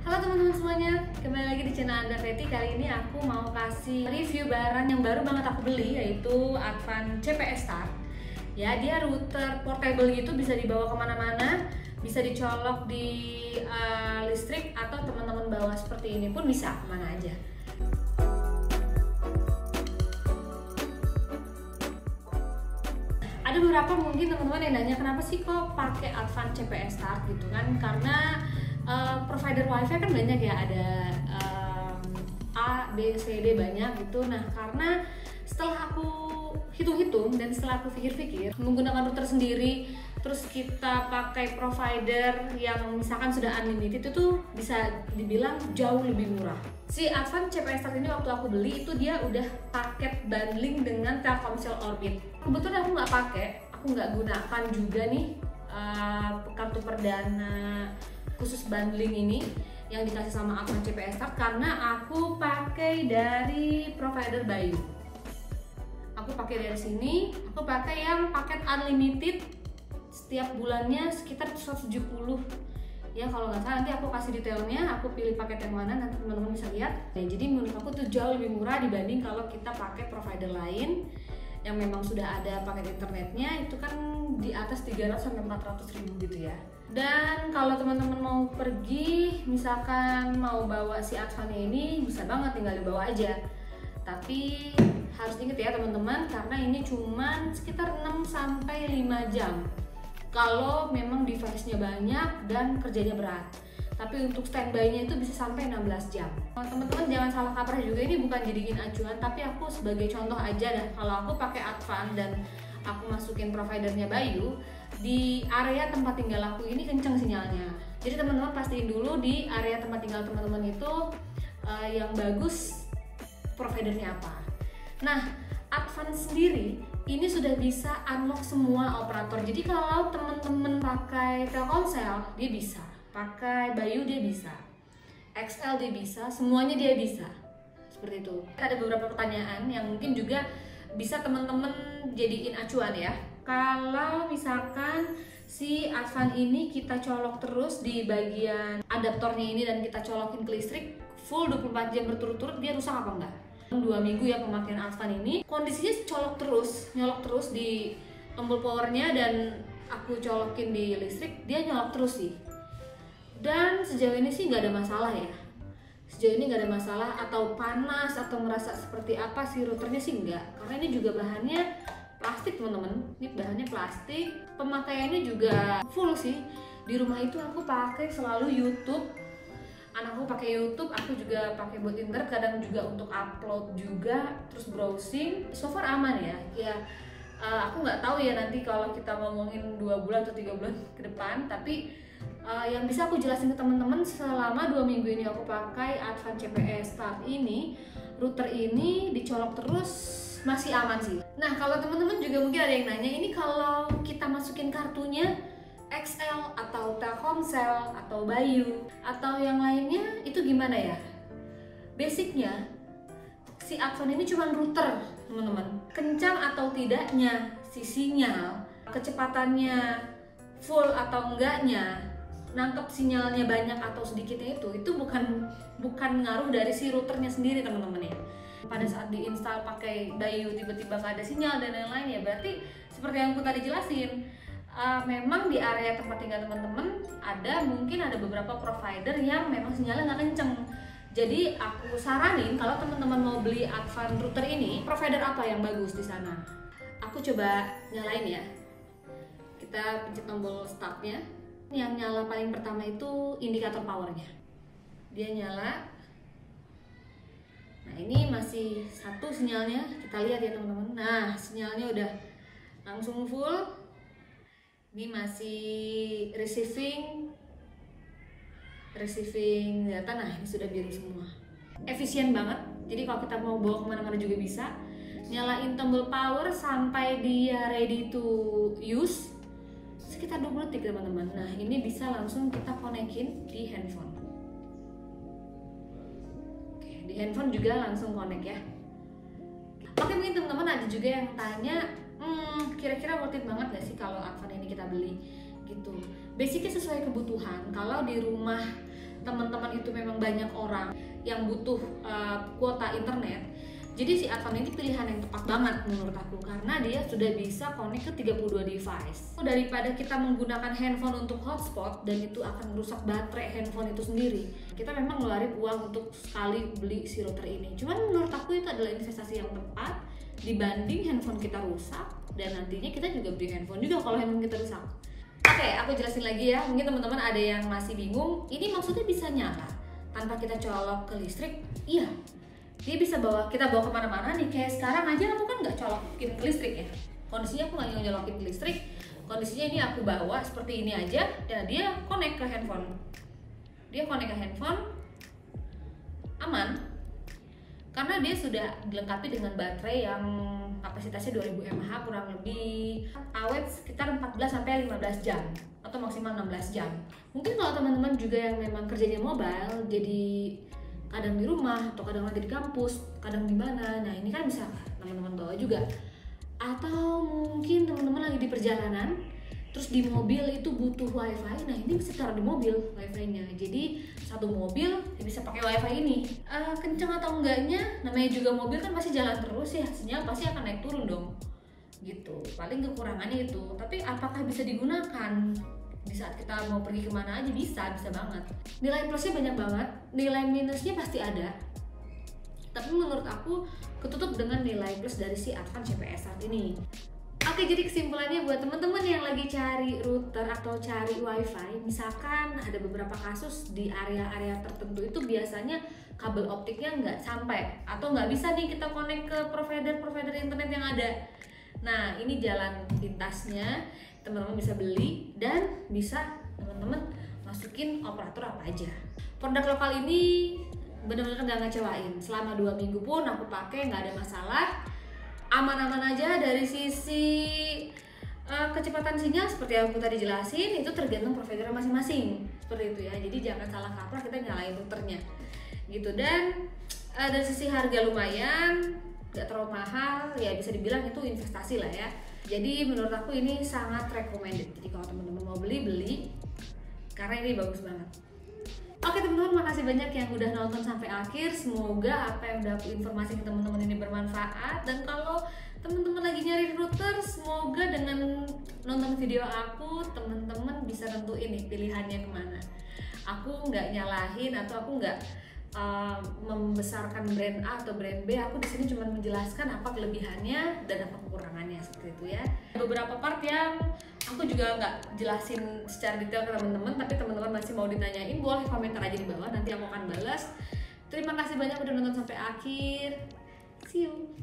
Halo teman-teman semuanya, kembali lagi di channel Anda Feti. Kali ini aku mau kasih review barang yang baru banget aku beli, yaitu Advan CPS Start. Ya, dia router portable gitu, bisa dibawa kemana-mana, bisa dicolok di listrik, atau teman-teman bawa seperti ini pun bisa kemana aja. Ada beberapa mungkin teman-teman yang nanya, kenapa sih kok pakai Advan CPS Start gitu kan? Karena provider wifi kan banyak ya, ada A, B, C, D banyak gitu. Nah, karena setelah aku hitung-hitung dan setelah aku pikir-pikir, menggunakan router sendiri terus kita pakai provider yang misalkan sudah unlimited, itu bisa dibilang jauh lebih murah. Si Advan CPS Start ini waktu aku beli itu dia udah paket bundling dengan Telkomsel Orbit. Kebetulan aku nggak pakai, aku nggak gunakan juga nih kartu perdana khusus bundling ini yang dikasih sama Advan CPS Start, karena aku pakai dari provider Bayu. Aku pakai dari sini, aku pakai yang paket unlimited, setiap bulannya sekitar 170 ya kalau nggak salah. Nanti aku kasih detailnya, aku pilih paket yang mana, nanti teman-teman bisa lihat. Nah, jadi menurut aku tuh jauh lebih murah dibanding kalau kita pakai provider lain yang memang sudah ada paket internetnya, itu kan di atas 300 sampai 400 ribu gitu ya. Dan kalau teman-teman mau pergi, misalkan mau bawa si Advan ini, bisa banget tinggal dibawa aja. Tapi harus inget ya teman-teman, karena ini cuman sekitar 6 sampai 5 jam kalau memang device-nya banyak dan kerjanya berat. Tapi untuk standby-nya itu bisa sampai 16 jam. Teman-teman jangan salah kaprah juga, ini bukan jadiin acuan, tapi aku sebagai contoh aja dah. Kalau aku pakai Advan dan aku masukin providernya Bayu, di area tempat tinggal aku ini kenceng sinyalnya. Jadi teman-teman pastiin dulu di area tempat tinggal teman-teman itu yang bagus providernya apa. Nah, Advan sendiri ini sudah bisa unlock semua operator. Jadi kalau teman-teman pakai Telkomsel, dia bisa. Pakai Bayu dia bisa. XL dia bisa, semuanya dia bisa. Seperti itu. Ada beberapa pertanyaan yang mungkin juga bisa teman-teman jadiin acuan ya. Kalau misalkan si Advan ini kita colok terus di bagian adaptornya ini dan kita colokin ke listrik full 24 jam berturut-turut, dia rusak apa enggak? 2 minggu ya pemakaian Advan ini, kondisinya nyolok terus di tombol powernya, dan aku colokin di listrik, dia nyolok terus sih. Dan sejauh ini sih nggak ada masalah ya. Sejauh ini nggak ada masalah, atau panas atau merasa seperti apa si routernya sih enggak. Karena ini juga bahannya plastik teman-teman, ini bahannya plastik. Pemakaiannya juga full sih. Di rumah itu aku pakai selalu YouTube. Anakku pakai YouTube, aku juga pakai buat internet, kadang juga untuk upload juga, terus browsing. So far aman ya. Ya, aku nggak tahu ya nanti kalau kita ngomongin 2 bulan atau 3 bulan ke depan, tapi yang bisa aku jelasin ke teman-teman, selama 2 minggu ini aku pakai Advan CPS Start ini, router ini dicolok terus masih aman sih. Nah, kalau teman-teman juga mungkin ada yang nanya, ini kalau kita masukin kartunya XL atau Telkomsel atau Bayu atau yang lainnya, itu gimana ya? Basicnya si Advan ini cuma router teman-teman. Kencang atau tidaknya si sinyal, kecepatannya full atau enggaknya, nangkep sinyalnya banyak atau sedikitnya, itu bukan ngaruh dari si routernya sendiri teman-teman ya. Pada saat diinstal pakai Bayu tiba-tiba nggak ada sinyal dan lain-lain, ya berarti seperti yang aku tadi jelasin, memang di area tempat tinggal teman-teman mungkin ada beberapa provider yang memang sinyalnya nggak kenceng. Jadi aku saranin kalau teman-teman mau beli Advan router ini, provider apa yang bagus di sana. Aku coba nyalain ya. Kita pencet tombol startnya. Yang nyala paling pertama itu indikator powernya. Dia nyala. Nah, ini masih satu sinyalnya. Kita lihat ya teman-teman. Nah, sinyalnya udah langsung full. Ini masih receiving data. Nah, ini sudah biru semua. Efisien banget. Jadi kalau kita mau bawa kemana-mana juga bisa. Nyalain tombol power sampai dia ready to use sekitar 20 detik teman-teman. Nah, ini bisa langsung kita konekin di handphone. Oke, di handphone juga langsung connect ya. Oke, mungkin teman-teman ada juga yang tanya, kira-kira worth it banget gak sih kalau Advan ini kita beli gitu. Basicnya sesuai kebutuhan. Kalau di rumah teman-teman itu itu memang banyak orang yang butuh kuota internet, jadi si Advan ini pilihan yang tepat banget menurut aku, karena dia sudah bisa connect ke 32 device. Daripada kita menggunakan handphone untuk hotspot dan itu akan merusak baterai handphone itu sendiri, kita memang ngeluarin uang untuk sekali beli si router ini. Cuman menurut aku itu adalah investasi yang tepat dibanding handphone kita rusak, dan nantinya kita juga beli handphone juga kalau handphone kita rusak. Oke, aku jelasin lagi ya, mungkin teman-teman ada yang masih bingung, ini maksudnya bisa nyala tanpa kita colok ke listrik? Iya, dia bisa kita bawa kemana-mana nih. Kayak sekarang aja aku kan nggak colokin ke listrik ya, kondisinya aku nggak nyolokin ke listrik, kondisinya ini aku bawa seperti ini aja, dan dia connect ke handphone, aman, karena dia sudah dilengkapi dengan baterai yang kapasitasnya 2000 mAh, kurang lebih awet sekitar 14-15 jam atau maksimal 16 jam. Mungkin kalau teman-teman juga yang memang kerjanya mobile, jadi kadang di rumah atau kadang lagi di kampus, kadang di mana, nah ini kan bisa teman-teman bawa juga. Atau mungkin teman-teman lagi di perjalanan, terus di mobil itu butuh wifi, nah ini bisa taruh di mobil wifi-nya, jadi satu mobil bisa pakai wifi ini. Kenceng atau enggaknya, namanya juga mobil kan pasti jalan terus ya, sinyal pasti akan naik turun dong gitu. Paling kekurangannya itu, tapi apakah bisa digunakan di saat kita mau pergi kemana aja? Bisa banget. Nilai plusnya banyak banget, nilai minusnya pasti ada, tapi menurut aku ketutup dengan nilai plus dari si Advan CPS saat ini. Oke, jadi kesimpulannya buat teman-teman yang lagi cari router atau cari wifi, misalkan ada beberapa kasus di area-area tertentu itu biasanya kabel optiknya nggak sampai atau nggak bisa nih kita connect ke provider internet yang ada. Nah, ini jalan pintasnya, teman-teman bisa beli dan bisa teman-teman masukin operator apa aja. Produk lokal ini benar-benar nggak ngecewain. Selama 2 minggu pun aku pakai nggak ada masalah. Aman-aman aja. Dari sisi kecepatan sinyal seperti yang aku tadi jelasin, itu tergantung provider masing-masing seperti itu ya, jadi jangan salah kaprah kita nyalain routernya gitu. Dan dari sisi harga lumayan, gak terlalu mahal ya, bisa dibilang itu investasi lah ya. Jadi menurut aku ini sangat recommended, jadi kalau teman-teman mau beli karena ini bagus banget. Oke teman-teman, makasih banyak yang udah nonton sampai akhir. Semoga apa yang udah aku informasi ke teman-teman ini bermanfaat. Dan kalau teman-teman lagi nyari router, semoga dengan nonton video aku, teman-teman bisa nentuin nih pilihannya kemana. Aku nggak nyalahin atau aku nggak membesarkan brand A atau brand B. Aku di sini cuma menjelaskan apa kelebihannya dan apa kekurangannya seperti itu ya. Beberapa part yang aku juga nggak jelasin secara detail ke teman-teman, tapi teman-teman masih mau ditanyain, boleh komentar aja di bawah, nanti aku akan balas. Terima kasih banyak udah nonton sampai akhir. See you.